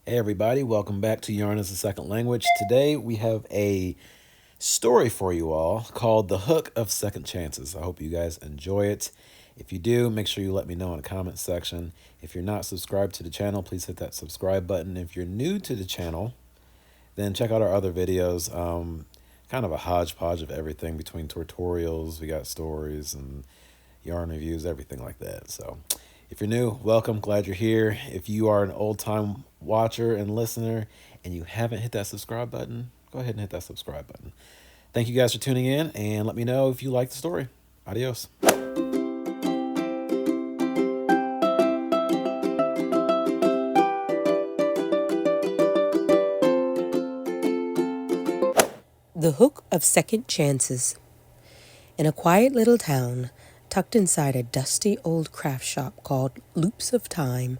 Hey everybody, welcome back to Yarn as a Second Language. Today we have a story for you all called The Hook of Second Chances. I hope you guys enjoy it. If you do, make sure you let me know in the comments section. If you're not subscribed to the channel, please hit that subscribe button. If you're new to the channel, then check out our other videos. Kind of a hodgepodge of everything between tutorials, we got stories and yarn reviews, everything like that. So if you're new, welcome, glad you're here. If you are an old-time watcher and listener and you haven't hit that subscribe button, go ahead and hit that subscribe button. Thank you guys for tuning in, and let me know if you like the story. Adios. The Hook of Second Chances. In a quiet little town, tucked inside a dusty old craft shop called Loops of Time,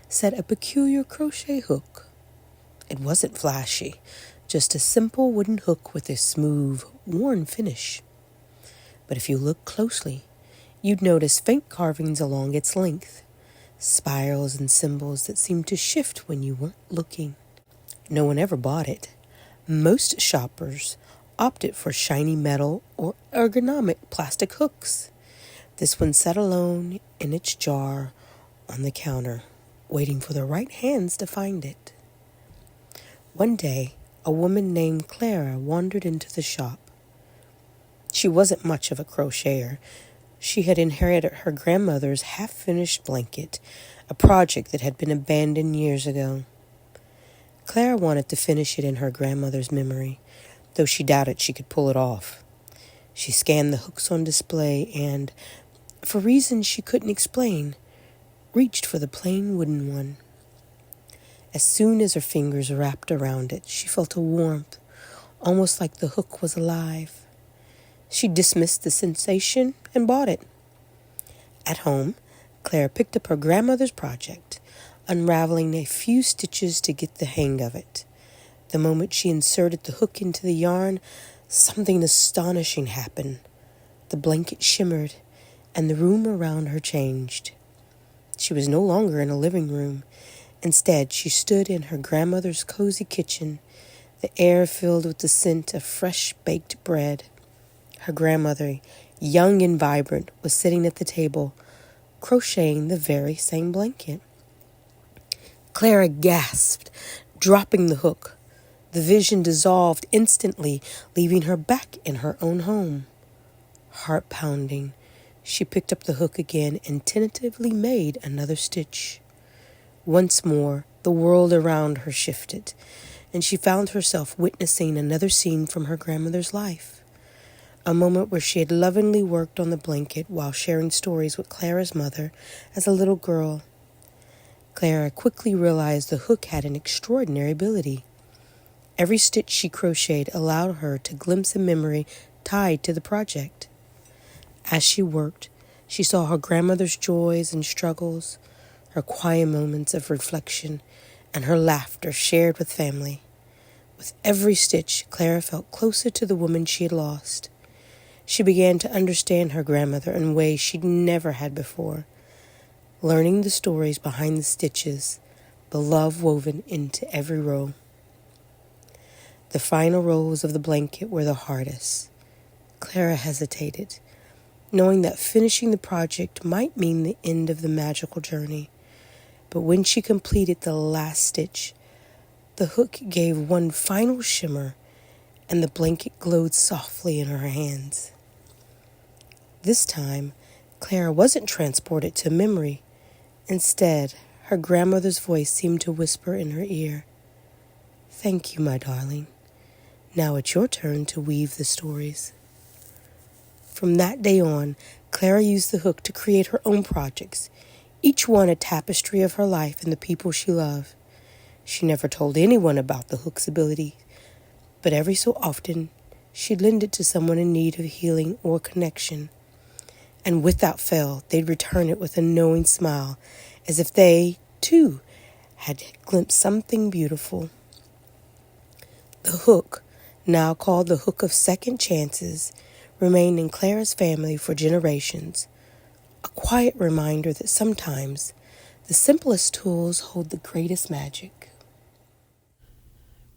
sat a peculiar crochet hook. It wasn't flashy, just a simple wooden hook with a smooth, worn finish. But if you look closely, you'd notice faint carvings along its length, spirals and symbols that seemed to shift when you weren't looking. No one ever bought it. Most shoppers opted for shiny metal or ergonomic plastic hooks. This one sat alone in its jar on the counter, waiting for the right hands to find it. One day, a woman named Clara wandered into the shop. She wasn't much of a crocheter. She had inherited her grandmother's half-finished blanket, a project that had been abandoned years ago. Clara wanted to finish it in her grandmother's memory, though she doubted she could pull it off. She scanned the hooks on display and, for reasons she couldn't explain, reached for the plain wooden one. As soon as her fingers wrapped around it, she felt a warmth, almost like the hook was alive. She dismissed the sensation and bought it. At home, Clara picked up her grandmother's project, unraveling a few stitches to get the hang of it. The moment she inserted the hook into the yarn, something astonishing happened. The blanket shimmered, and the room around her changed. She was no longer in a living room. Instead, she stood in her grandmother's cozy kitchen, the air filled with the scent of fresh-baked bread. Her grandmother, young and vibrant, was sitting at the table, crocheting the very same blanket. Clara gasped, dropping the hook. The vision dissolved instantly, leaving her back in her own home. Heart pounding, she picked up the hook again and tentatively made another stitch. Once more, the world around her shifted, and she found herself witnessing another scene from her grandmother's life. A moment where she had lovingly worked on the blanket while sharing stories with Clara's mother as a little girl. Clara quickly realized the hook had an extraordinary ability. Every stitch she crocheted allowed her to glimpse a memory tied to the project. As she worked, she saw her grandmother's joys and struggles, her quiet moments of reflection, and her laughter shared with family. With every stitch, Clara felt closer to the woman she had lost. She began to understand her grandmother in ways she'd never had before, learning the stories behind the stitches, the love woven into every row. The final rows of the blanket were the hardest. Clara hesitated, knowing that finishing the project might mean the end of the magical journey. But when she completed the last stitch, the hook gave one final shimmer, and the blanket glowed softly in her hands. This time, Clara wasn't transported to memory. Instead, her grandmother's voice seemed to whisper in her ear, "Thank you, my darling. Now it's your turn to weave the stories." From that day on, Clara used the hook to create her own projects, each one a tapestry of her life and the people she loved. She never told anyone about the hook's ability, but every so often, she'd lend it to someone in need of healing or connection. And without fail, they'd return it with a knowing smile, as if they, too, had glimpsed something beautiful. The hook, now called the Hook of Second Chances, remained in Clara's family for generations, a quiet reminder that sometimes the simplest tools hold the greatest magic.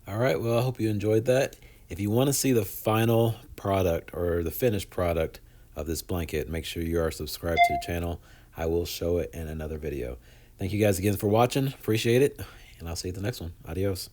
All right, well, I hope you enjoyed that. If you want to see the final product or the finished product of this blanket, make sure you are subscribed to the channel. I will show it in another video. Thank you guys again for watching. Appreciate it. And I'll see you at the next one. Adios.